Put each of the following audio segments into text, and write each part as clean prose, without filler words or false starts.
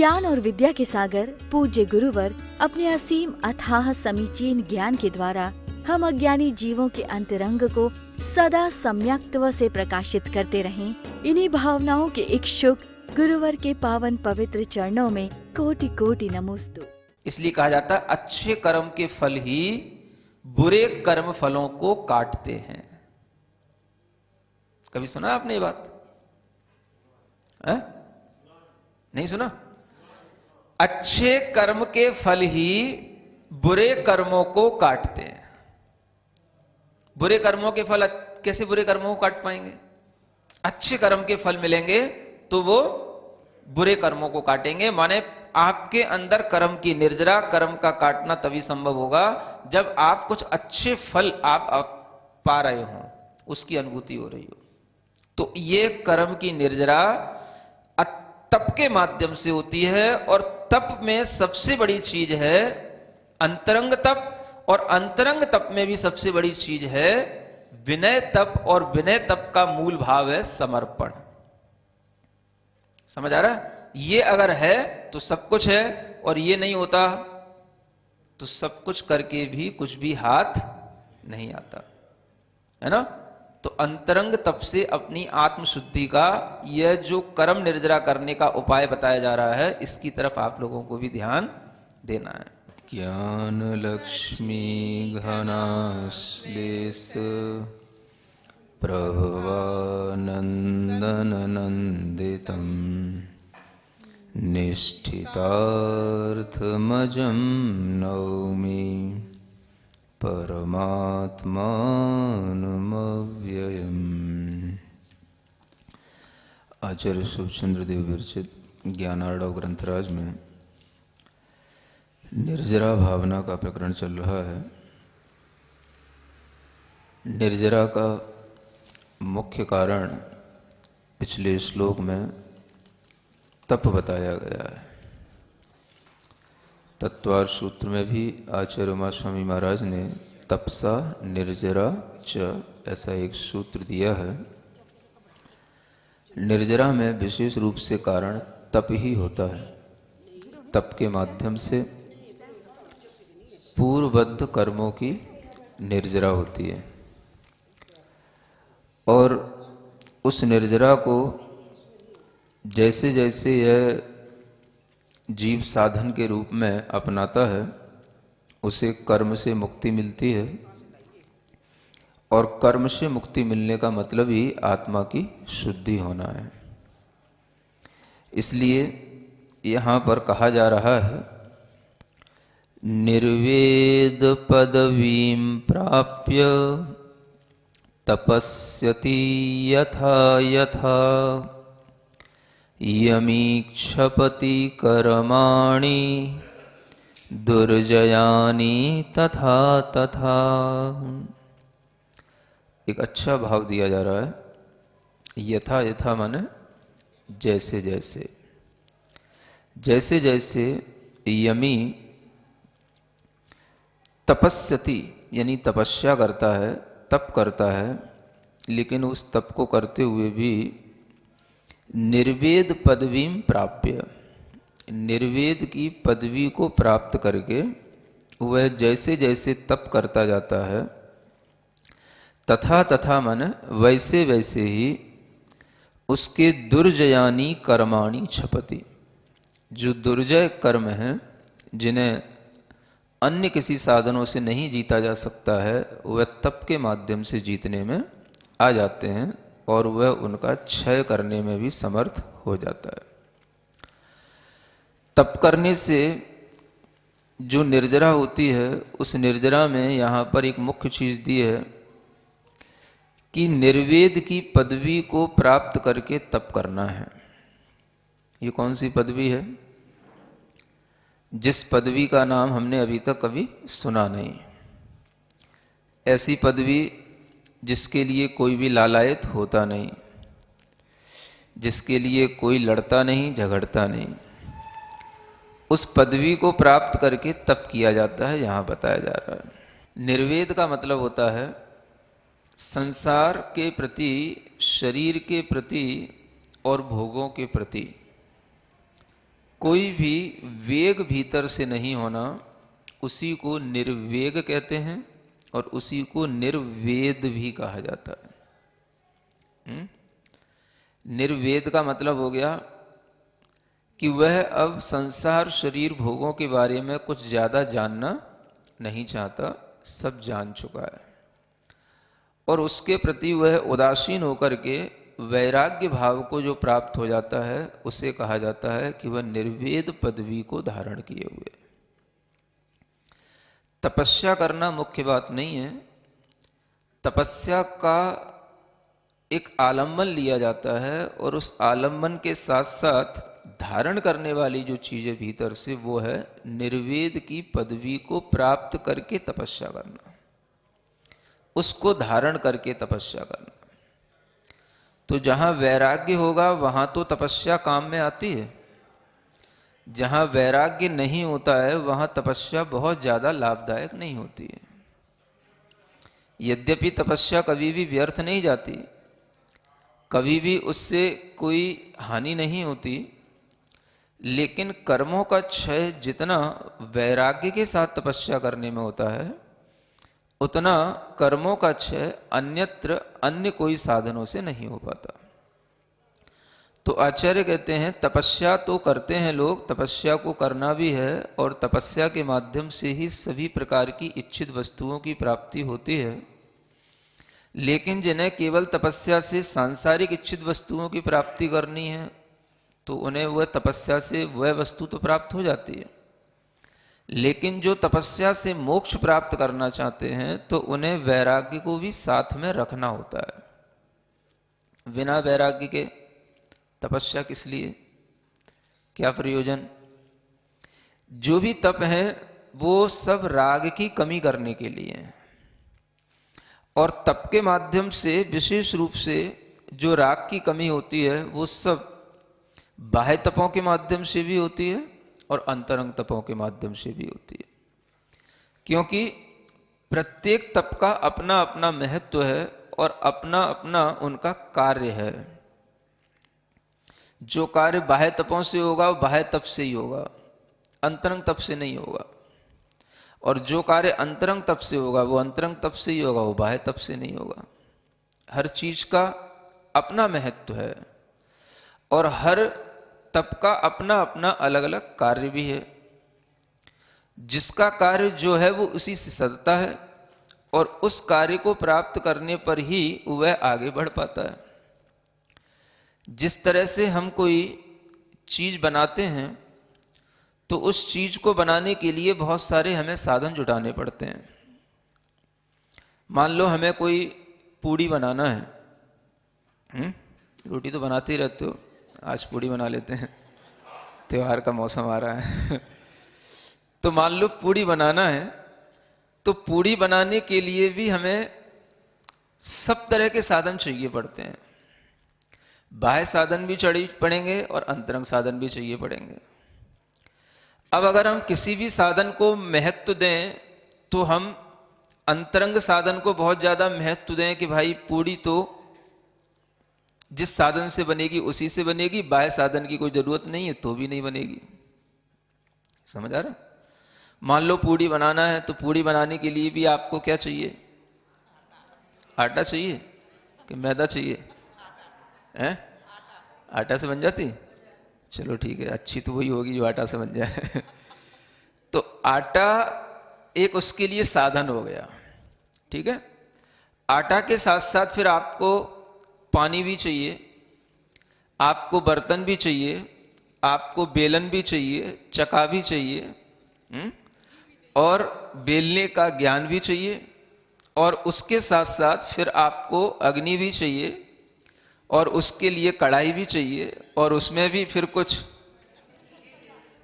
ज्ञान और विद्या के सागर पूज्य गुरुवर अपने असीम अथाह समीचीन ज्ञान के द्वारा हम अज्ञानी जीवों के अंतरंग को सदा सम्यक्त्व से प्रकाशित करते रहें। इन्हीं भावनाओं के इच्छुक गुरुवर के पावन पवित्र चरणों में कोटि कोटि नमोस्तु। इसलिए कहा जाता है अच्छे कर्म के फल ही बुरे कर्म फलों को काटते हैं। कभी सुना आपने ये बात? नहीं सुना? अच्छे कर्म के फल ही बुरे कर्मों को काटते हैं। बुरे कर्मों के फल कैसे बुरे कर्मों को काट पाएंगे? अच्छे कर्म के फल मिलेंगे तो वो बुरे कर्मों को काटेंगे। माने आपके अंदर कर्म की निर्जरा, कर्म का काटना तभी संभव होगा जब आप कुछ अच्छे फल आप पा रहे हो, उसकी अनुभूति हो रही हो। तो ये कर्म की निर्जरा तप के माध्यम से होती है, और तप में सबसे बड़ी चीज है अंतरंग तप, और अंतरंग तप में भी सबसे बड़ी चीज है विनय तप, और विनय तप का मूल भाव है समर्पण। समझ आ रहा है? ये अगर है तो सब कुछ है, और ये नहीं होता तो सब कुछ करके भी कुछ भी हाथ नहीं आता, है ना? तो अंतरंग तप से अपनी आत्मशुद्धि का यह जो कर्म निर्जरा करने का उपाय बताया जा रहा है, इसकी तरफ आप लोगों को भी ध्यान देना है। ज्ञान लक्ष्मी घनाश्लेष प्रभवानंदन नंदितम निष्ठितार्थमजं नौमि परमात्मानमव्ययम्। आचार्य शुभचंद्र देव विरचित ज्ञानार्णव ग्रंथराज में निर्जरा भावना का प्रकरण चल रहा है। निर्जरा का मुख्य कारण पिछले श्लोक में तप बताया गया है। तत्वार सूत्र में भी आचार्य उमा स्वामी महाराज ने तपसा निर्जरा च ऐसा एक सूत्र दिया है। निर्जरा में विशेष रूप से कारण तप ही होता है। तप के माध्यम से पूर्वबद्ध कर्मों की निर्जरा होती है, और उस निर्जरा को जैसे जैसे यह जीव साधन के रूप में अपनाता है, उसे कर्म से मुक्ति मिलती है, और कर्म से मुक्ति मिलने का मतलब ही आत्मा की शुद्धि होना है। इसलिए यहाँ पर कहा जा रहा है निर्वेद पदवीं प्राप्य तपस्यति यथा यथा यमीक्षपति कर्माणि दुर्जयानि तथा तथा। एक अच्छा भाव दिया जा रहा है। यथा यथा माने जैसे जैसे, जैसे जैसे यमी तपस्यति यानी तपस्या करता है, तप करता है, लेकिन उस तप को करते हुए भी निर्वेद पदवीं प्राप्य, निर्वेद की पदवी को प्राप्त करके वह जैसे जैसे तप करता जाता है, तथा तथा मन वैसे वैसे ही उसके दुर्जयानी कर्माणि क्षपति, जो दुर्जय कर्म हैं जिन्हें अन्य किसी साधनों से नहीं जीता जा सकता है, वह तप के माध्यम से जीतने में आ जाते हैं, और वह उनका क्षय करने में भी समर्थ हो जाता है। तप करने से जो निर्जरा होती है, उस निर्जरा में यहाँ पर एक मुख्य चीज दी है कि निर्वेद की पदवी को प्राप्त करके तप करना है। ये कौन सी पदवी है? जिस पदवी का नाम हमने अभी तक कभी सुना नहीं। ऐसी पदवी जिसके लिए कोई भी लालायत होता नहीं, जिसके लिए कोई लड़ता नहीं, झगड़ता नहीं, उस पदवी को प्राप्त करके तप किया जाता है, यहाँ बताया जा रहा है। निर्वेद का मतलब होता है संसार के प्रति, शरीर के प्रति और भोगों के प्रति कोई भी वेग भीतर से नहीं होना, उसी को निर्वेग कहते हैं और उसी को निर्वेद भी कहा जाता है। निर्वेद का मतलब हो गया कि वह अब संसार शरीर भोगों के बारे में कुछ ज़्यादा जानना नहीं चाहता, सब जान चुका है, और उसके प्रति वह उदासीन होकर के वैराग्य भाव को जो प्राप्त हो जाता है उसे कहा जाता है कि वह निर्वेद पदवी को धारण किए हुए। तपस्या करना मुख्य बात नहीं है, तपस्या का एक आलम्बन लिया जाता है और उस आलम्बन के साथ साथ धारण करने वाली जो चीज़ें भीतर से, वो है निर्वेद की पदवी को प्राप्त करके तपस्या करना, उसको धारण करके तपस्या करना। तो जहाँ वैराग्य होगा वहाँ तो तपस्या काम में आती है, जहाँ वैराग्य नहीं होता है वहाँ तपस्या बहुत ज़्यादा लाभदायक नहीं होती है। यद्यपि तपस्या कभी भी व्यर्थ नहीं जाती, कभी भी उससे कोई हानि नहीं होती, लेकिन कर्मों का क्षय जितना वैराग्य के साथ तपस्या करने में होता है, उतना कर्मों का क्षय अन्यत्र अन्य कोई साधनों से नहीं हो पाता। तो आचार्य कहते हैं तपस्या तो करते हैं लोग, तपस्या को करना भी है, और तपस्या के माध्यम से ही सभी प्रकार की इच्छित वस्तुओं की प्राप्ति होती है। लेकिन जिन्हें केवल तपस्या से सांसारिक इच्छित वस्तुओं की प्राप्ति करनी है, तो उन्हें वह तपस्या से वह वस्तु तो प्राप्त हो जाती है, लेकिन जो तपस्या से मोक्ष प्राप्त करना चाहते हैं तो उन्हें वैराग्य को भी साथ में रखना होता है। बिना वैराग्य के तपस्या किस लिए, क्या प्रयोजन? जो भी तप है वो सब राग की कमी करने के लिए है, और तप के माध्यम से विशेष रूप से जो राग की कमी होती है वो सब बाह्य तपों के माध्यम से भी होती है और अंतरंग तपों के माध्यम से भी होती है, क्योंकि प्रत्येक तप का अपना अपना महत्व है और अपना अपना उनका कार्य है। जो कार्य बाह्य तपों से होगा वो बाह्य तप से ही होगा, अंतरंग तप से नहीं होगा, और जो कार्य अंतरंग तप से होगा वो अंतरंग तप से ही होगा, वो बाह्य तप से नहीं होगा। हर चीज का अपना महत्व है और हर तप का अपना अपना अलग अलग कार्य भी है। जिसका कार्य जो है वो उसी से सदता है, और उस कार्य को प्राप्त करने पर ही वह आगे बढ़ पाता है। जिस तरह से हम कोई चीज बनाते हैं तो उस चीज को बनाने के लिए बहुत सारे हमें साधन जुटाने पड़ते हैं। मान लो हमें कोई पूड़ी बनाना है, रोटी तो बनाते ही रहते हो, आज पूड़ी बना लेते हैं, त्योहार का मौसम आ रहा है तो मान लो पूड़ी बनाना है, तो पूड़ी बनाने के लिए भी हमें सब तरह के साधन चाहिए पड़ते हैं। बाह्य साधन भी चाहिए पड़ेंगे और अंतरंग साधन भी चाहिए पड़ेंगे। अब अगर हम किसी भी साधन को महत्व दें तो हम अंतरंग साधन को बहुत ज्यादा महत्व दें कि भाई पूड़ी तो जिस साधन से बनेगी उसी से बनेगी, बाह्य साधन की कोई जरूरत नहीं है तो भी नहीं बनेगी। समझ आ रहा? मान लो पूड़ी बनाना है तो पूड़ी बनाने के लिए भी आपको क्या चाहिए? आटा चाहिए कि मैदा चाहिए? हैं? आटा से बन जाती? चलो ठीक है, अच्छी तो वही होगी जो आटा से बन जाए तो आटा एक उसके लिए साधन हो गया, ठीक है। आटा के साथ साथ फिर आपको पानी भी चाहिए, आपको बर्तन भी चाहिए, आपको बेलन भी चाहिए, चका भी चाहिए, और बेलने का ज्ञान भी चाहिए, और उसके साथ साथ फिर आपको अग्नि भी चाहिए, और उसके लिए कढ़ाई भी चाहिए, और उसमें भी फिर कुछ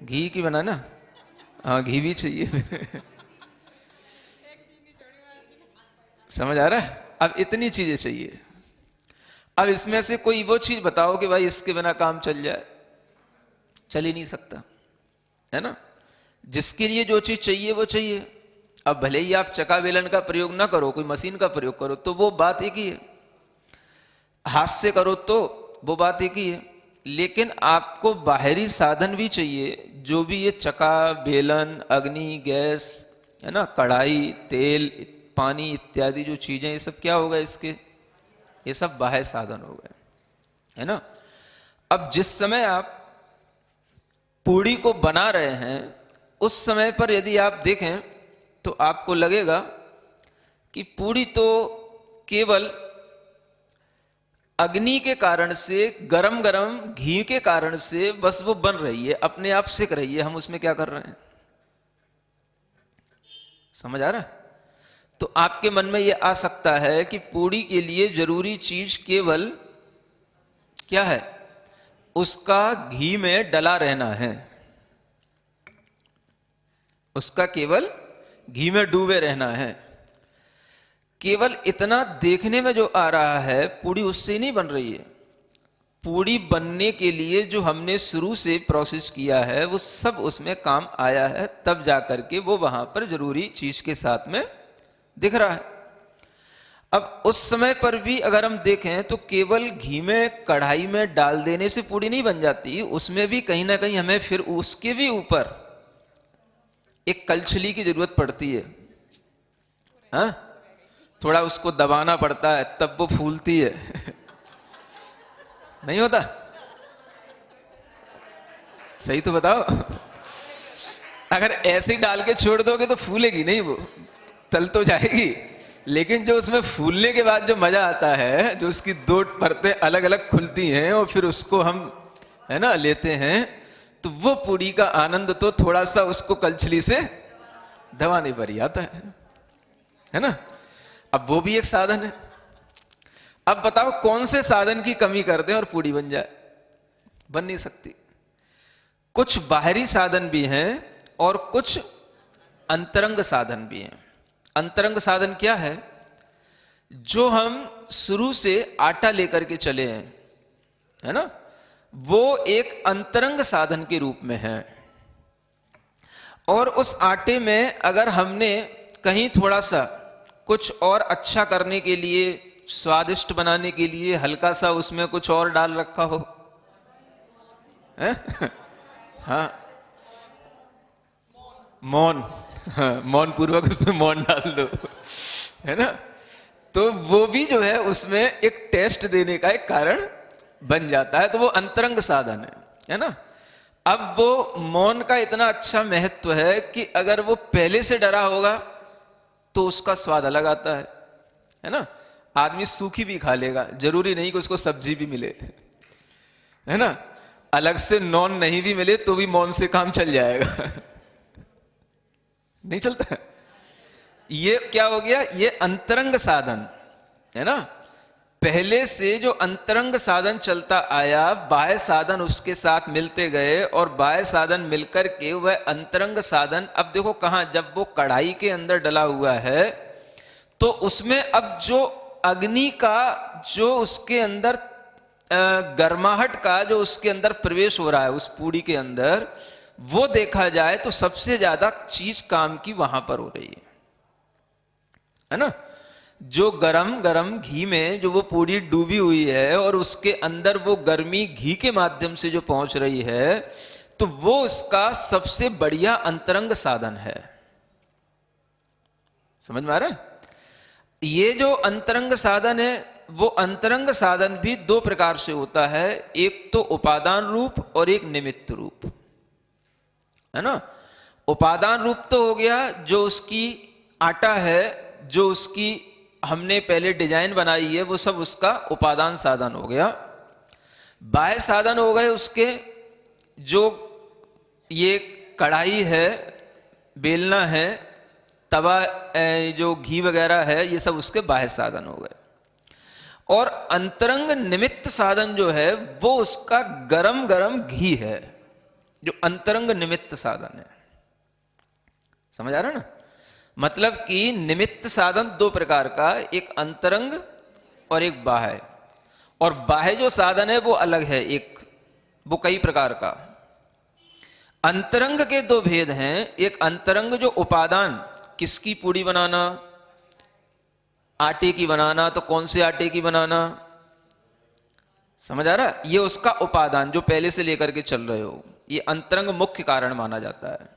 घी की बनाना, हाँ घी भी चाहिए समझ आ रहा है? अब इतनी चीजें चाहिए। अब इसमें से कोई वो चीज बताओ कि भाई इसके बिना काम चल जाए, चल ही नहीं सकता, है ना। जिसके लिए जो चीज चाहिए वो चाहिए। अब भले ही आप चका बेलन का प्रयोग ना करो, कोई मशीन का प्रयोग करो, तो वो बात एक ही है। हाथ से करो तो वो बात एक ही है। लेकिन आपको बाहरी साधन भी चाहिए, जो भी ये चका, बेलन, अग्नि, गैस है ना, कढ़ाई, तेल, पानी इत्यादि जो चीजें, ये सब क्या होगा इसके, ये सब बाह्य साधन हो गए, है ना। अब जिस समय आप पूड़ी को बना रहे हैं, उस समय पर यदि आप देखें तो आपको लगेगा कि पूड़ी तो केवल अग्नि के कारण से, गरम गरम घी के कारण से बस वो बन रही है, अपने आप सिक रही है, हम उसमें क्या कर रहे हैं। समझ आ रहा है? तो आपके मन में यह आ सकता है कि पूड़ी के लिए जरूरी चीज केवल क्या है, उसका घी में डला रहना है, उसका केवल घी में डूबे रहना है। केवल इतना देखने में जो आ रहा है, पूड़ी उससे नहीं बन रही है। पूड़ी बनने के लिए जो हमने शुरू से प्रोसेस किया है, वो सब उसमें काम आया है, तब जाकर के वो वहां पर जरूरी चीज के साथ में दिख रहा है। अब उस समय पर भी अगर हम देखें तो केवल घी में कढ़ाई में डाल देने से पूड़ी नहीं बन जाती, उसमें भी कहीं ना कहीं हमें फिर उसके भी ऊपर एक कलछली की जरूरत पड़ती है। हाँ, थोड़ा उसको दबाना पड़ता है, तब वो फूलती है। नहीं होता? सही तो बताओ। अगर ऐसे ही डाल के छोड़ दोगे तो फूलेगी नहीं, वो तल तो जाएगी, लेकिन जो उसमें फूलने के बाद जो मजा आता है, जो उसकी दो परतें अलग अलग खुलती हैं और फिर उसको हम है ना लेते हैं, तो वो पूड़ी का आनंद तो थोड़ा सा उसको कलछली से दबाने पर ही आता है ना। अब वो भी एक साधन है। अब बताओ कौन से साधन की कमी कर दें और पूड़ी बन जाए? बन नहीं सकती। कुछ बाहरी साधन भी हैं और कुछ अंतरंग साधन भी हैं। अंतरंग साधन क्या है? जो हम शुरू से आटा लेकर के चले हैं, है ना, वो एक अंतरंग साधन के रूप में है। और उस आटे में अगर हमने कहीं थोड़ा सा कुछ और अच्छा करने के लिए, स्वादिष्ट बनाने के लिए हल्का सा उसमें कुछ और डाल रखा हो, है? हाँ, मौन, हाँ, मौन पूर्वक उसमें मौन डाल दो, है ना, तो वो भी जो है उसमें एक टेस्ट देने का एक कारण बन जाता है। तो वो अंतरंग साधन है ना। अब वो मौन का इतना अच्छा महत्व है कि अगर वो पहले से डरा होगा तो उसका स्वाद अलग आता है ना। आदमी सूखी भी खा लेगा, जरूरी नहीं कि उसको सब्जी भी मिले, है ना। अलग से नॉन नहीं भी मिले तो भी मौन से काम चल जाएगा। नहीं चलता है? ये क्या हो गया? ये अंतरंग साधन है ना। पहले से जो अंतरंग साधन चलता आया, बाह्य साधन उसके साथ मिलते गए और बाह्य साधन मिलकर के वह अंतरंग साधन, अब देखो कहां, जब वो कढ़ाई के अंदर डला हुआ है तो उसमें अब जो अग्नि का जो उसके अंदर गर्माहट का जो उसके अंदर प्रवेश हो रहा है उस पूड़ी के अंदर, वो देखा जाए तो सबसे ज्यादा चीज काम की वहां पर हो रही है ना। जो गरम गरम घी में जो वो पूड़ी डूबी हुई है और उसके अंदर वो गर्मी घी के माध्यम से जो पहुंच रही है, तो वो उसका सबसे बढ़िया अंतरंग साधन है। समझ में आ रहा है? ये जो अंतरंग साधन है, वो अंतरंग साधन भी दो प्रकार से होता है, एक तो उपादान रूप और एक निमित्त रूप, है ना। उपादान रूप तो हो गया जो उसकी आटा है, जो उसकी हमने पहले डिजाइन बनाई है, वो सब उसका उपादान साधन हो गया। बाह्य साधन हो गए उसके, जो ये कढ़ाई है, बेलना है, तवा, जो घी वगैरह है, ये सब उसके बाह्य साधन हो गए। और अंतरंग निमित्त साधन जो है वो उसका गरम गरम घी है, जो अंतरंग निमित्त साधन है। समझ आ रहा है ना? मतलब कि निमित्त साधन दो प्रकार का, एक अंतरंग और एक बाह्य। और बाह्य जो साधन है वो अलग है, एक वो कई प्रकार का। अंतरंग के दो भेद हैं, एक अंतरंग जो उपादान, किसकी पूड़ी बनाना, आटे की बनाना, तो कौन से आटे की बनाना, समझ आ रहा? ये उसका उपादान जो पहले से लेकर के चल रहे हो, ये अंतरंग मुख्य कारण माना जाता है।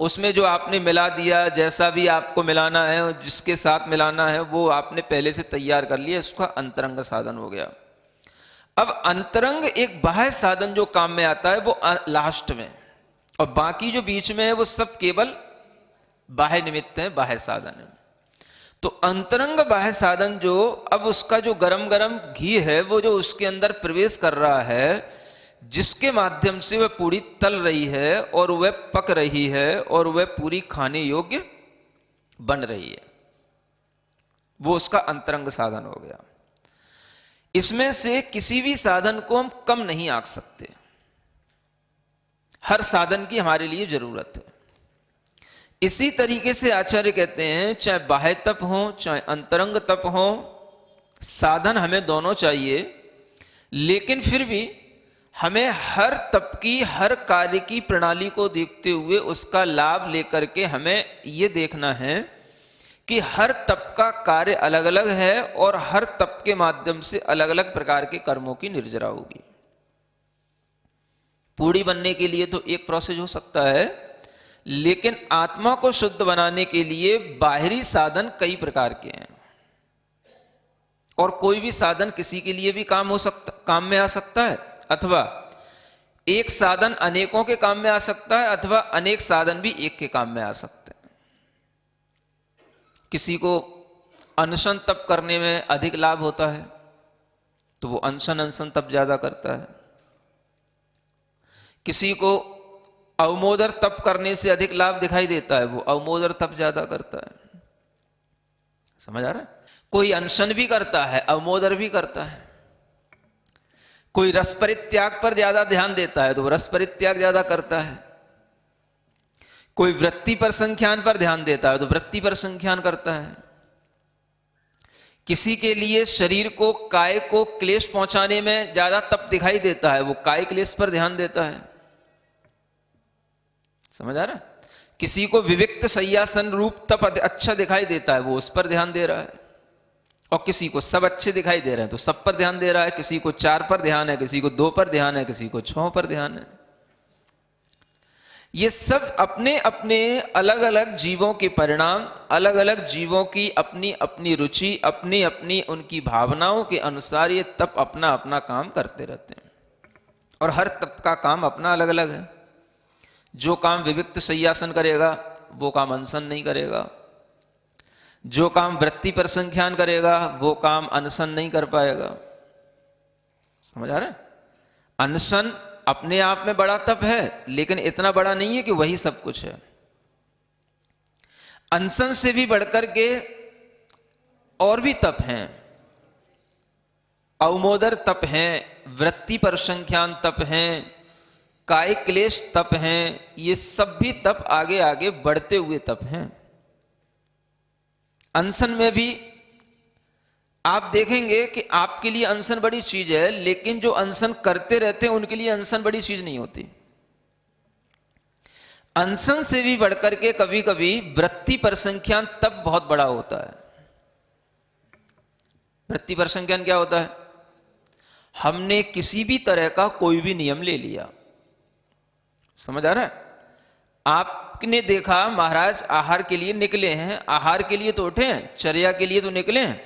उसमें जो आपने मिला दिया, जैसा भी आपको मिलाना है और जिसके साथ मिलाना है वो आपने पहले से तैयार कर लिया, इसका अंतरंग साधन हो गया। अब अंतरंग एक बाह्य साधन जो काम में आता है वो लास्ट में, और बाकी जो बीच में है वो सब केवल बाह्य निमित्त है, बाह्य साधन है। तो अंतरंग बाह्य साधन जो, अब उसका जो गरम गरम घी है वो जो उसके अंदर प्रवेश कर रहा है, जिसके माध्यम से वह पूरी तल रही है और वह पक रही है और वह पूरी खाने योग्य बन रही है, वो उसका अंतरंग साधन हो गया। इसमें से किसी भी साधन को हम कम नहीं आंक सकते, हर साधन की हमारे लिए जरूरत है। इसी तरीके से आचार्य कहते हैं चाहे बाह्य तप हो चाहे अंतरंग तप हो, साधन हमें दोनों चाहिए, लेकिन फिर भी हमें हर तप की, हर कार्य की प्रणाली को देखते हुए उसका लाभ लेकर के हमें यह देखना है कि हर तप का कार्य अलग अलग है और हर तप के माध्यम से अलग अलग प्रकार के कर्मों की निर्जरा होगी। पूड़ी बनने के लिए तो एक प्रोसेस हो सकता है, लेकिन आत्मा को शुद्ध बनाने के लिए बाहरी साधन कई प्रकार के हैं, और कोई भी साधन किसी के लिए भी काम में आ सकता है, अथवा एक साधन अनेकों के काम में आ सकता है, अथवा अनेक साधन भी एक के काम में आ सकते हैं। किसी को अनशन तप करने में अधिक लाभ होता है तो वो अनशन तप ज्यादा करता है। किसी को अवमोदर तप करने से अधिक लाभ दिखाई देता है, वो अवमोदर तप ज्यादा करता है। समझ आ रहा है? कोई अनशन भी करता है, अवमोदर भी करता है। कोई रस परित्याग पर ज्यादा ध्यान देता है तो वो रस परित्याग ज्यादा करता है। कोई वृत्ति पर संख्यान पर ध्यान देता है तो वृत्ति पर संख्यान करता है। किसी के लिए शरीर को, काय को क्लेश पहुंचाने में ज्यादा तप दिखाई देता है, वो काय क्लेश पर ध्यान देता है। समझ आ रहा है? किसी को विविक्त शय्यासन रूप तप अच्छा दिखाई देता है, वो उस पर ध्यान दे रहा है। और किसी को सब अच्छे दिखाई दे रहे हैं तो सब पर ध्यान दे रहा है। किसी को 4 पर ध्यान है, किसी को 2 पर ध्यान है, किसी को 6 पर ध्यान है। ये सब अपने अपने अलग अलग जीवों के परिणाम, अलग अलग जीवों की अपनी अपनी रुचि, अपनी अपनी उनकी भावनाओं के अनुसार ये तप अपना अपना काम करते रहते हैं, और हर तप का काम अपना अलग अलग है। जो काम विविक्त शय्यासन करेगा वो काम अनशन नहीं करेगा, जो काम वृत्ति पर संख्यान करेगा वो काम अनशन नहीं कर पाएगा। समझ आ रहा है? अनशन अपने आप में बड़ा तप है, लेकिन इतना बड़ा नहीं है कि वही सब कुछ है। अनशन से भी बढ़कर के और भी तप हैं, अवमोदर तप हैं, वृत्ति पर संख्यान तप हैं, काय क्लेश तप हैं। ये सब भी तप आगे आगे बढ़ते हुए तप हैं। अनशन में भी आप देखेंगे कि आपके लिए अनशन बड़ी चीज है, लेकिन जो अनशन करते रहते हैं उनके लिए अनशन बड़ी चीज नहीं होती। अनशन से भी बढ़कर के कभी कभी वृत्ति पर संख्यान तप बहुत बड़ा होता है। वृत्ति पर संख्यान क्या होता है? हमने किसी भी तरह का कोई भी नियम ले लिया। समझ आ रहा है? आपने देखा महाराज आहार के लिए निकले हैं, आहार के लिए तो उठे हैं, चर्या के लिए तो निकले हैं,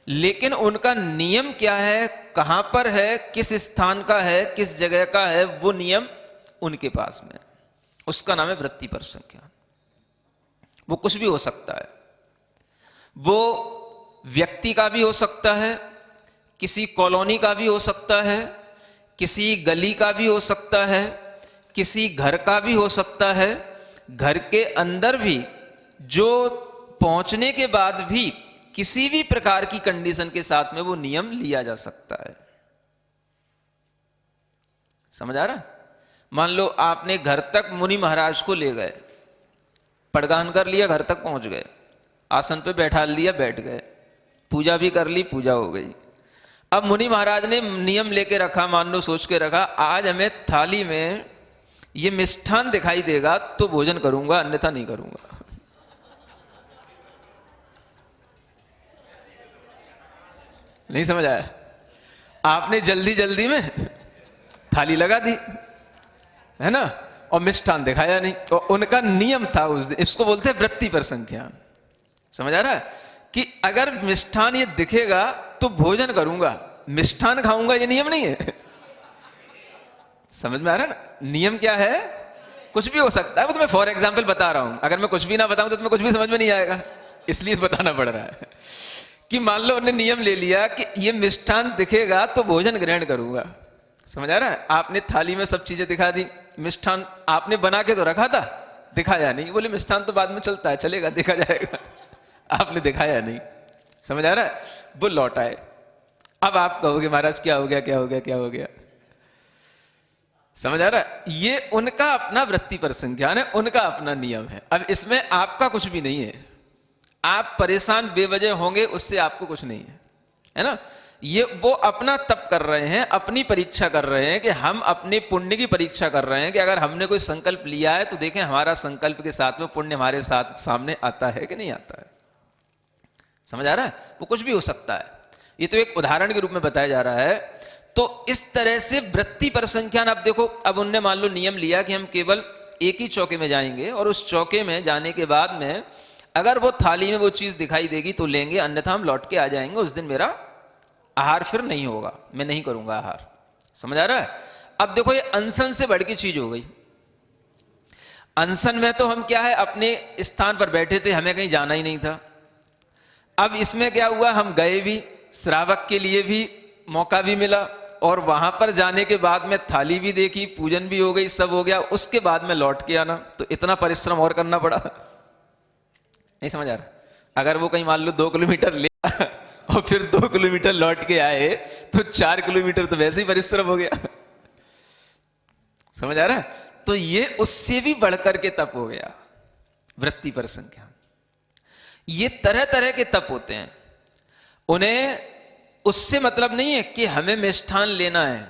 लेकिन उनका नियम क्या है, कहां पर है, किस स्थान का है, किस जगह का है, वो नियम उनके पास में, उसका नाम है वृत्ति पर संख्यान। वो कुछ भी हो सकता है, वो व्यक्ति का भी हो सकता है, किसी कॉलोनी का भी हो सकता है, किसी गली का भी हो सकता है, किसी घर का भी हो सकता है। घर के अंदर भी जो पहुंचने के बाद भी किसी भी प्रकार की कंडीशन के साथ में वो नियम लिया जा सकता है। समझ आ रहा? मान लो आपने घर तक मुनि महाराज को ले गए, पड़गान कर लिया, घर तक पहुंच गए, आसन पे बैठा लिया, बैठ गए, पूजा भी कर ली, पूजा हो गई। अब मुनि महाराज ने नियम लेके रखा, मान लो सोच के रखा, आज हमें थाली में ये मिष्ठान दिखाई देगा तो भोजन करूंगा, अन्यथा नहीं करूंगा। नहीं समझ आया? आपने जल्दी जल्दी में थाली लगा दी, है ना, और मिष्ठान दिखाया नहीं। और उनका नियम था उस दिन, इसको बोलते हैं वृत्ति पर संख्यान। समझ आ रहा है कि अगर मिष्ठान ये दिखेगा तो भोजन करूंगा, मिष्ठान खाऊंगा ये नियम नहीं है। समझ में आ रहा है ना, नियम क्या है? कुछ भी हो सकता है, वो तो मैं फॉर एग्जाम्पल बता रहा हूं। अगर मैं कुछ भी ना बताऊं तो तुम्हें कुछ भी समझ में नहीं आएगा, इसलिए बताना पड़ रहा है कि मान लो उन्होंने नियम ले लिया कि ये मिष्ठान दिखेगा तो भोजन ग्रहण करूंगा। समझ आ रहा है? आपने थाली में सब चीजें दिखा दी, मिष्ठान आपने बना के तो रखा था, दिखाया नहीं। बोले मिष्ठान तो बाद में चलता है, चलेगा, देखा जाएगा। आपने दिखाया नहीं। समझ आ रहा है? वो लौट आए। अब आप कहोगे महाराज क्या हो गया, क्या हो गया, क्या हो गया? समझ आ रहा है? ये उनका अपना वृत्ति पर संज्ञान है, उनका अपना नियम है। अब इसमें आपका कुछ भी नहीं है। आप परेशान बेवजह होंगे, उससे आपको कुछ नहीं है ना। ये वो अपना तप कर रहे हैं, अपनी परीक्षा कर रहे हैं कि हम अपने पुण्य की परीक्षा कर रहे हैं कि अगर हमने कोई संकल्प लिया है तो देखें हमारा संकल्प के साथ में पुण्य हमारे साथ सामने आता है कि नहीं आता है। समझ आ रहा है? वो कुछ भी हो सकता है। ये तो एक उदाहरण के रूप में बताया जा रहा है। तो इस तरह से वृत्ति पर संख्यान। अब देखो, अब उनने मान लो नियम लिया कि हम केवल एक ही चौके में जाएंगे और उस चौके में जाने के बाद में अगर वो थाली में वो चीज दिखाई देगी तो लेंगे, अन्यथा हम लौट के आ जाएंगे। उस दिन मेरा आहार फिर नहीं होगा, मैं नहीं करूंगा आहार। समझ आ रहा है? अब देखो, ये अनशन से बढ़ की चीज हो गई। अनशन में तो हम क्या है, अपने स्थान पर बैठे थे, हमें कहीं जाना ही नहीं था। अब इसमें क्या हुआ, हम गए भी, श्रावक के लिए भी मौका भी मिला, और वहां पर जाने के बाद में थाली भी देखी, पूजन भी हो गई, सब हो गया। उसके बाद में लौट के आना, तो इतना परिश्रम और करना पड़ा। नहीं समझ आ रहा? अगर वो कहीं मान लो 2 किलोमीटर ले और फिर 2 किलोमीटर लौट के आए तो 4 किलोमीटर तो वैसे ही परिश्रम हो गया। समझ आ रहा है? तो ये उससे भी बढ़कर के तप हो गया, वृत्ति पर संख्या। ये तरह तरह के तप होते हैं। उन्हें उससे मतलब नहीं है कि हमें मिष्ठान लेना है,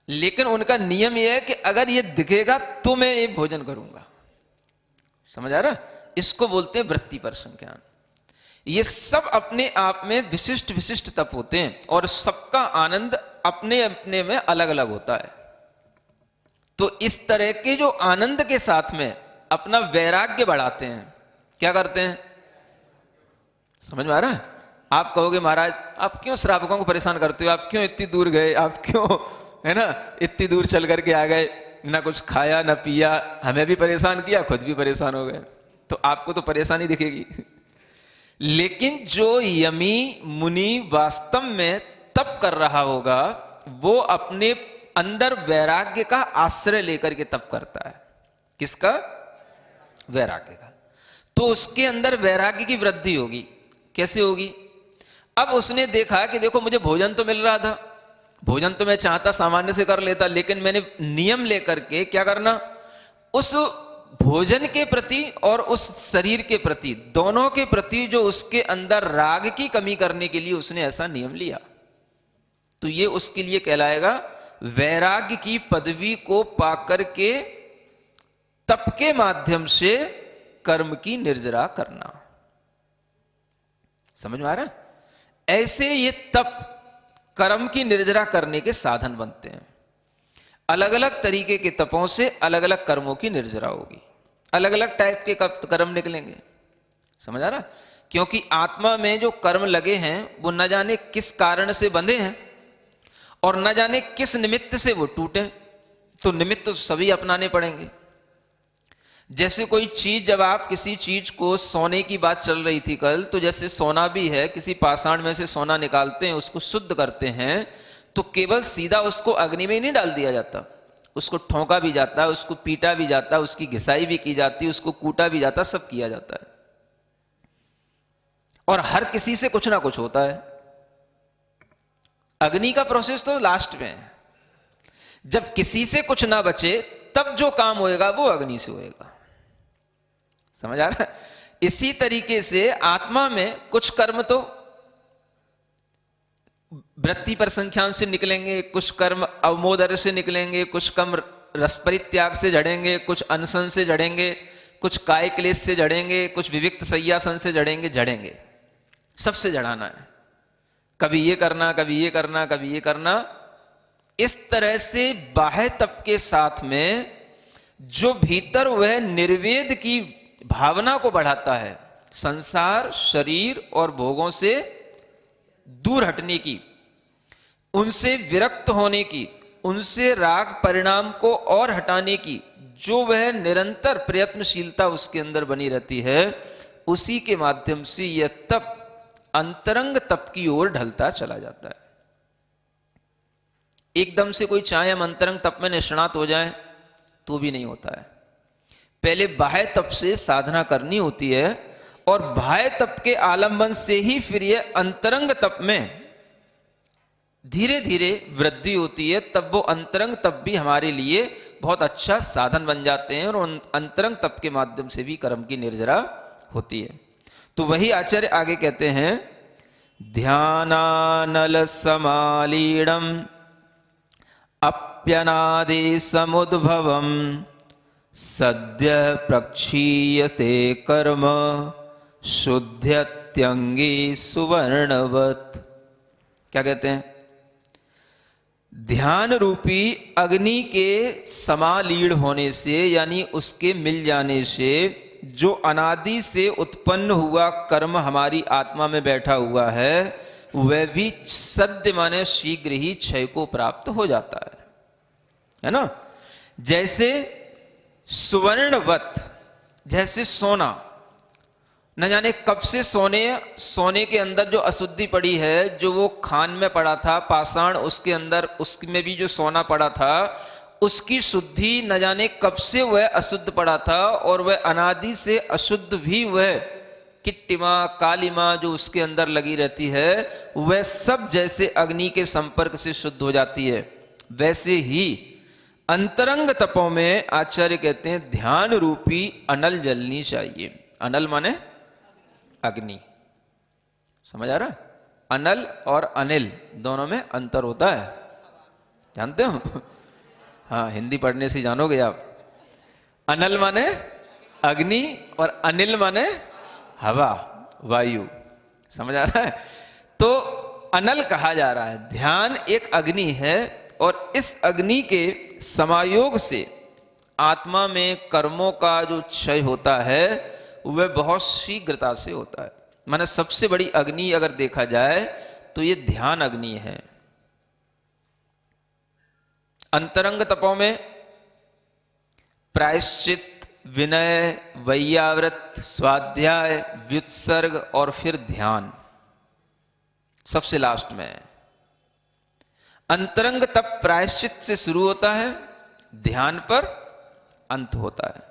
लेकिन उनका नियम यह है कि अगर ये दिखेगा तो मैं ये भोजन करूंगा। समझ आ रहा? इसको बोलते हैं वृत्ति पर संज्ञान। ये सब अपने आप में विशिष्ट विशिष्ट तप होते हैं और सबका आनंद अपने अपने में अलग अलग होता है। तो इस तरह के जो आनंद के साथ में अपना वैराग्य बढ़ाते हैं, क्या करते हैं? समझ में आ रहा है? आप कहोगे महाराज आप क्यों श्रावकों को परेशान करते हो, आप क्यों इतनी दूर गए, आप क्यों, है ना, इतनी दूर चल करके आ गए, ना कुछ खाया ना पिया, हमें भी परेशान किया, खुद भी परेशान हो गए। तो आपको तो परेशानी दिखेगी। लेकिन जो यमी मुनि वास्तव में तप कर रहा होगा, वो अपने अंदर वैराग्य का आश्रय लेकर के तप करता है। किसका? वैराग्य का। तो उसके अंदर वैराग्य की वृद्धि होगी। कैसे होगी? अब उसने देखा कि देखो मुझे भोजन तो मिल रहा था, भोजन तो मैं चाहता सामान्य से कर लेता, लेकिन मैंने नियम लेकर के क्या करना, उस भोजन के प्रति और उस शरीर के प्रति, दोनों के प्रति जो उसके अंदर राग की कमी करने के लिए उसने ऐसा नियम लिया। तो ये उसके लिए कहलाएगा वैराग्य की पदवी को पाकर के तप के माध्यम से कर्म की निर्जरा करना। समझ में आ रहा है? ऐसे ये तप कर्म की निर्जरा करने के साधन बनते हैं। अलग अलग तरीके के तपों से अलग अलग कर्मों की निर्जरा होगी, अलग अलग टाइप के कर्म निकलेंगे। समझ आ रहा? क्योंकि आत्मा में जो कर्म लगे हैं वो न जाने किस कारण से बंधे हैं और न जाने किस निमित्त से वो टूटे। तो निमित्त तो सभी अपनाने पड़ेंगे। जैसे कोई चीज, जब आप किसी चीज को, सोने की बात चल रही थी कल, तो जैसे सोना भी है, किसी पाषाण में से सोना निकालते हैं, उसको शुद्ध करते हैं, तो केवल सीधा उसको अग्नि में नहीं डाल दिया जाता, उसको ठोंका भी जाता है, उसको पीटा भी जाता है, उसकी घिसाई भी की जाती है, उसको कूटा भी जाता है, सब किया जाता है। और हर किसी से कुछ ना कुछ होता है। अग्नि का प्रोसेस तो लास्ट में है। जब किसी से कुछ ना बचे तब जो काम होएगा वो अग्नि से होएगा। समझ आ रहा है? इसी तरीके से आत्मा में कुछ कर्म तो वृत्ति पर संख्यान से निकलेंगे, कुछ कर्म अवमोदर से निकलेंगे, कुछ कर्म रसपरित्याग से जड़ेंगे, कुछ अनशन से जड़ेंगे, कुछ काय क्लेश से जड़ेंगे, कुछ विविक्त सय्यासन से जड़ेंगे। सबसे जड़ाना है। कभी ये करना, कभी ये करना, कभी ये करना। इस तरह से बाह्य तप के साथ में जो भीतर वह निर्वेद की भावना को बढ़ाता है, संसार, शरीर और भोगों से दूर हटने की, उनसे विरक्त होने की, उनसे राग परिणाम को और हटाने की जो वह निरंतर प्रयत्नशीलता उसके अंदर बनी रहती है, उसी के माध्यम से यह तप अंतरंग तप की ओर ढलता चला जाता है। एकदम से कोई चाहे हम अंतरंग तप में निष्णात हो जाए तो भी नहीं होता है। पहले बाह्य तप से साधना करनी होती है और बाह्य तप के आलंबन से ही फिर यह अंतरंग तप में धीरे धीरे वृद्धि होती है। तब वो अंतरंग तप भी हमारे लिए बहुत अच्छा साधन बन जाते हैं और अंतरंग तप के माध्यम से भी कर्म की निर्जरा होती है। तो वही आचार्य आगे कहते हैं, ध्यानानल समालीणम अप्यनादि समुद्भवम सद्य प्रक्षीयते कर्म शुद्ध्यत्यंगी सुवर्णवत। क्या कहते हैं? ध्यान रूपी अग्नि के समालीण होने से, यानी उसके मिल जाने से, जो अनादि से उत्पन्न हुआ कर्म हमारी आत्मा में बैठा हुआ है, वह भी सद्य माने शीघ्र ही क्षय को प्राप्त हो जाता है ना। जैसे सुवर्णवत, जैसे सोना, न जाने कब से सोने के अंदर जो अशुद्धि पड़ी है, जो वो खान में पड़ा था, पाषाण उसके अंदर, उसमें भी जो सोना पड़ा था, उसकी शुद्धि न जाने कब से वह अशुद्ध पड़ा था, और वह अनादि से अशुद्ध भी वह किट्टिमा कालिमा जो उसके अंदर लगी रहती है, वह सब जैसे अग्नि के संपर्क से शुद्ध हो जाती है। वैसे ही अंतरंग तपों में आचार्य कहते हैं ध्यान रूपी अनल जलनी चाहिए। अनल माने अग्नि, समझ आ रहा है? अनल और अनिल दोनों में अंतर होता है, जानते हो? हाँ, हिंदी पढ़ने से जानोगे आप। अनल माने अग्नि और अनिल माने हवा, वायु, समझ आ रहा है? तो अनल कहा जा रहा है, ध्यान एक अग्नि है और इस अग्नि के समायोग से आत्मा में कर्मों का जो क्षय होता है वह बहुत शीघ्रता से होता है। माने सबसे बड़ी अग्नि अगर देखा जाए तो ये ध्यान अग्नि है। अंतरंग तपों में प्रायश्चित, विनय, वैयाव्रत, स्वाध्याय, व्युत्सर्ग और फिर ध्यान सबसे लास्ट में है। अंतरंग तप प्रायश्चित से शुरू होता है, ध्यान पर अंत होता है।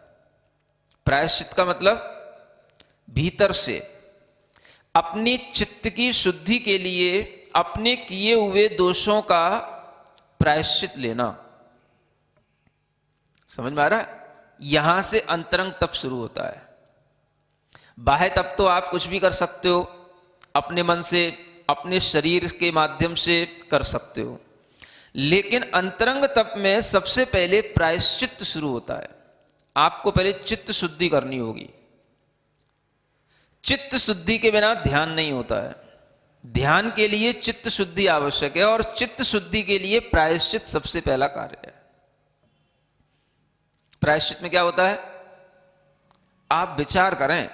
प्रायश्चित का मतलब भीतर से अपनी चित्त की शुद्धि के लिए अपने किए हुए दोषों का प्रायश्चित लेना। समझ में आ रहा है? यहां से अंतरंग तप शुरू होता है। बाह्य तप तो आप कुछ भी कर सकते हो, अपने मन से, अपने शरीर के माध्यम से कर सकते हो, लेकिन अंतरंग तप में सबसे पहले प्रायश्चित शुरू होता है। आपको पहले चित्त शुद्धि करनी होगी। चित्त शुद्धि के बिना ध्यान नहीं होता है। ध्यान के लिए चित्त शुद्धि आवश्यक है और चित्त शुद्धि के लिए प्रायश्चित सबसे पहला कार्य है। प्रायश्चित में क्या होता है? आप विचार करें,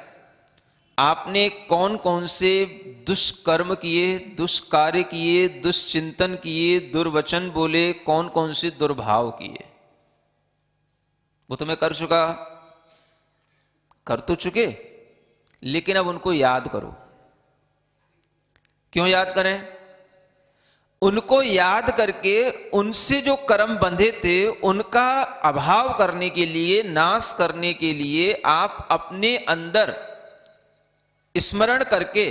आपने कौन कौन से दुष्कर्म किए, दुष्कार्य किए, दुष्चिंतन किए, दुर्वचन बोले, कौन कौन से दुर्भाव किए, वो तो मैं कर तो चुके, लेकिन अब उनको याद करो। क्यों याद करें? उनको याद करके उनसे जो कर्म बंधे थे उनका अभाव करने के लिए, नाश करने के लिए आप अपने अंदर स्मरण करके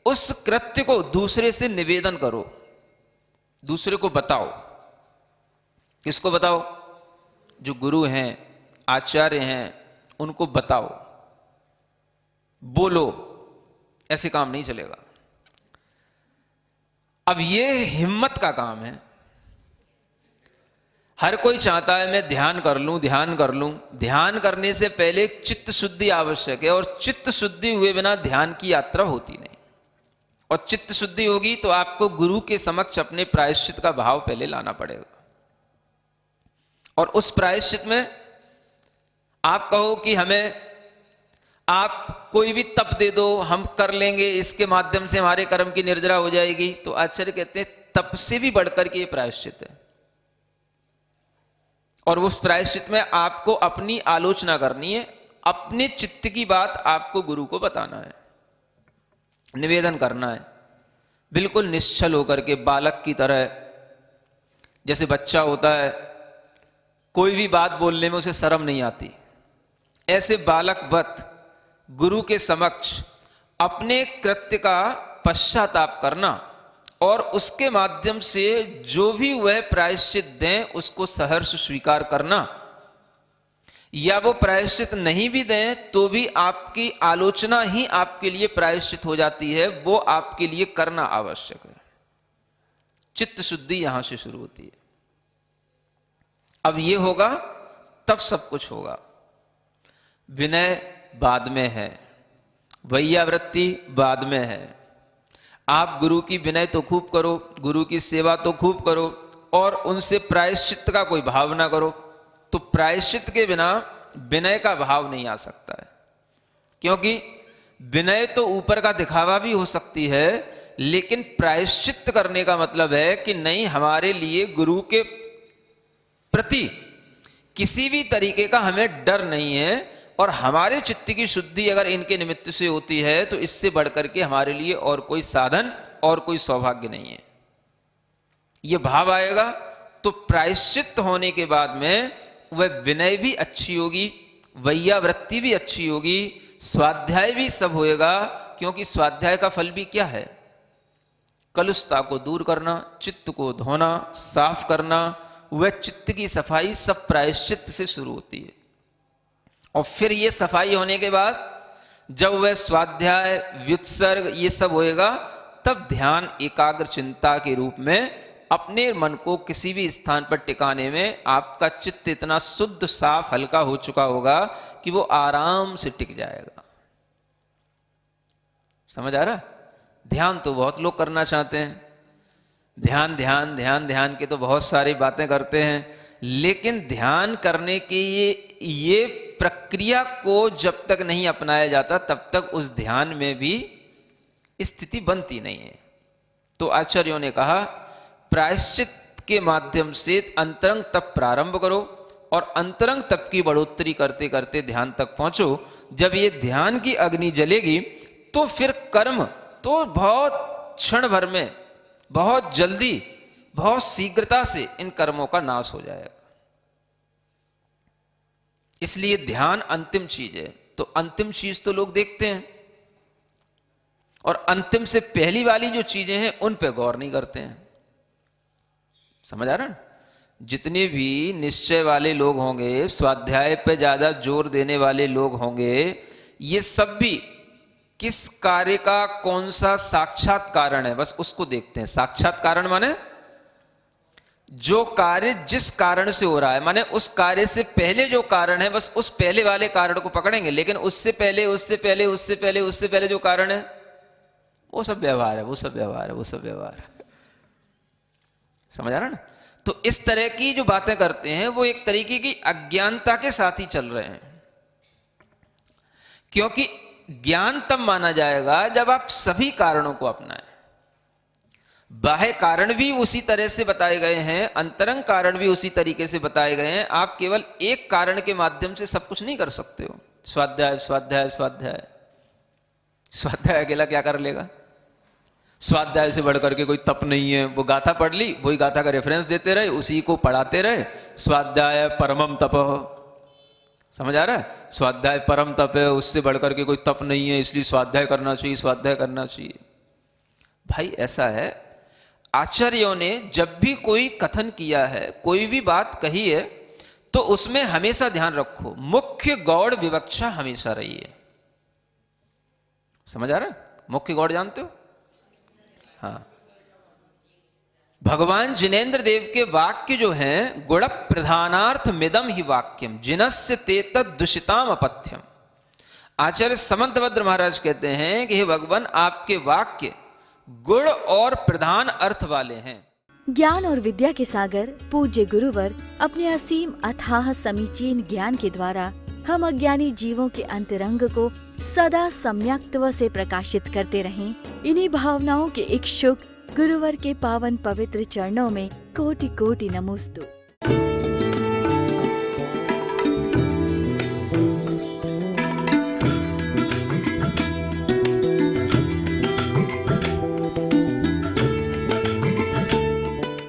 उस कृत्य को दूसरे से निवेदन करो, दूसरे को बताओ। किसको बताओ? जो गुरु हैं, आचार्य हैं, उनको बताओ, बोलो। ऐसे काम नहीं चलेगा। अब ये हिम्मत का काम है। हर कोई चाहता है मैं ध्यान कर लूं, ध्यान कर लूं। ध्यान करने से पहले चित्त शुद्धि आवश्यक है और चित्त शुद्धि हुए बिना ध्यान की यात्रा होती नहीं। और चित्त शुद्धि होगी तो आपको गुरु के समक्ष अपने प्रायश्चित का भाव पहले लाना पड़ेगा। और उस प्रायश्चित में आप कहो कि हमें आप कोई भी तप दे दो, हम कर लेंगे, इसके माध्यम से हमारे कर्म की निर्जरा हो जाएगी, तो आचार्य कहते हैं तप से भी बढ़कर के ये प्रायश्चित है। और उस प्रायश्चित में आपको अपनी आलोचना करनी है, अपने चित्त की बात आपको गुरु को बताना है, निवेदन करना है, बिल्कुल निश्चल होकर के, बालक की तरह। जैसे बच्चा होता है, कोई भी बात बोलने में उसे शर्म नहीं आती, ऐसे बालकवत गुरु के समक्ष अपने कृत्य का पश्चाताप करना और उसके माध्यम से जो भी वह प्रायश्चित दें उसको सहर्ष स्वीकार करना, या वो प्रायश्चित नहीं भी दें तो भी आपकी आलोचना ही आपके लिए प्रायश्चित हो जाती है, वो आपके लिए करना आवश्यक है। चित्त शुद्धि यहां से शुरू होती है। अब ये होगा तब सब कुछ होगा। विनय बाद में है, वैयावृत्ति बाद में है। आप गुरु की विनय तो खूब करो, गुरु की सेवा तो खूब करो, और उनसे प्रायश्चित का कोई भाव ना करो, तो प्रायश्चित के बिना विनय का भाव नहीं आ सकता है। क्योंकि विनय तो ऊपर का दिखावा भी हो सकती है, लेकिन प्रायश्चित करने का मतलब है कि नहीं, हमारे लिए गुरु के प्रति किसी भी तरीके का हमें डर नहीं है, और हमारे चित्त की शुद्धि अगर इनके निमित्त से होती है तो इससे बढ़कर के हमारे लिए और कोई साधन और कोई सौभाग्य नहीं है। यह भाव आएगा तो प्रायश्चित होने के बाद में वह विनय भी अच्छी होगी, वैयावृत्ति भी अच्छी होगी, स्वाध्याय भी सब होएगा। क्योंकि स्वाध्याय का फल भी क्या है? कलुषता को दूर करना, चित्त को धोना, साफ करना। वह चित्त की सफाई सब प्रायश्चित से शुरू होती है। और फिर ये सफाई होने के बाद जब वह स्वाध्याय, व्युत्सर्ग ये सब होएगा, तब ध्यान एकाग्र चिंता के रूप में अपने मन को किसी भी स्थान पर टिकाने में आपका चित्त इतना शुद्ध, साफ, हल्का हो चुका होगा कि वो आराम से टिक जाएगा। समझ आ रहा? ध्यान तो बहुत लोग करना चाहते हैं, ध्यान ध्यान ध्यान ध्यान के तो बहुत सारी बातें करते हैं, लेकिन ध्यान करने की ये प्रक्रिया को जब तक नहीं अपनाया जाता तब तक उस ध्यान में भी स्थिति बनती नहीं है। तो आचार्यों ने कहा प्रायश्चित के माध्यम से अंतरंग तप प्रारंभ करो, और अंतरंग तप की बढ़ोतरी करते करते ध्यान तक पहुंचो। जब ये ध्यान की अग्नि जलेगी तो फिर कर्म तो बहुत क्षण भर में, बहुत जल्दी, बहुत शीघ्रता से इन कर्मों का नाश हो जाएगा। इसलिए ध्यान अंतिम चीज है। तो अंतिम चीज तो लोग देखते हैं, और अंतिम से पहली वाली जो चीजें हैं उन पे गौर नहीं करते हैं। समझ आ रहा है? जितने भी निश्चय वाले लोग होंगे, स्वाध्याय पे ज्यादा जोर देने वाले लोग होंगे, ये सब भी किस कार्य का कौन सा साक्षात कारण है, बस उसको देखते हैं। साक्षात कारण माने जो कार्य जिस कारण से हो रहा है, माने उस कार्य से पहले जो कारण है, बस उस पहले वाले कारण को पकड़ेंगे। लेकिन उससे पहले, उससे पहले, उससे पहले, उससे पहले जो कारण है वो सब व्यवहार है, वो सब व्यवहार है, वो सब व्यवहार है। समझ आ रहा ना? तो इस तरह की जो बातें करते हैं वो एक तरीके की अज्ञानता के साथ ही चल रहे हैं। क्योंकि ज्ञान तब माना जाएगा जब आप सभी कारणों को अपनाएं। बाह्य कारण भी उसी तरह से बताए गए हैं, अंतरंग कारण भी उसी तरीके से बताए गए हैं। आप केवल एक कारण के माध्यम से सब कुछ नहीं कर सकते हो। स्वाध्याय स्वाध्याय स्वाध्याय स्वाध्याय अकेला क्या कर लेगा? स्वाध्याय से बढ़कर के कोई तप नहीं है। वो गाथा पढ़ ली, वही गाथा का रेफरेंस देते रहे, उसी को पढ़ाते रहे। स्वाध्याय परमम तप। समझ आ रहा है? स्वाध्याय परम तप है, उससे बढ़कर के कोई तप नहीं है, इसलिए स्वाध्याय करना चाहिए, स्वाध्याय करना चाहिए। भाई ऐसा है, आचार्यों ने जब भी कोई कथन किया है, कोई भी बात कही है, तो उसमें हमेशा ध्यान रखो, मुख्य गौड़ विवक्षा हमेशा रही है। समझ आ रहा है? मुख्य गौड़ जानते हो? हाँ, भगवान जिनेन्द्र देव के वाक्य जो हैं, गुण प्रधानार्थ मिदम ही वाक्यम जिनस्य ते तद दूषिताम अपथ्यम। आचार्य समंतभद्र महाराज कहते हैं कि हे भगवान, आपके वाक्य गुण और प्रधान अर्थ वाले हैं। ज्ञान और विद्या के सागर पूज्य गुरुवर अपने असीम अथाह समीचीन ज्ञान के द्वारा हम अज्ञानी जीवों के अंतरंग को सदा सम्यक्त्व से प्रकाशित करते रहें। इन्हीं भावनाओं के इच्छुक गुरुवर के पावन पवित्र चरणों में कोटि कोटि नमोस्तु।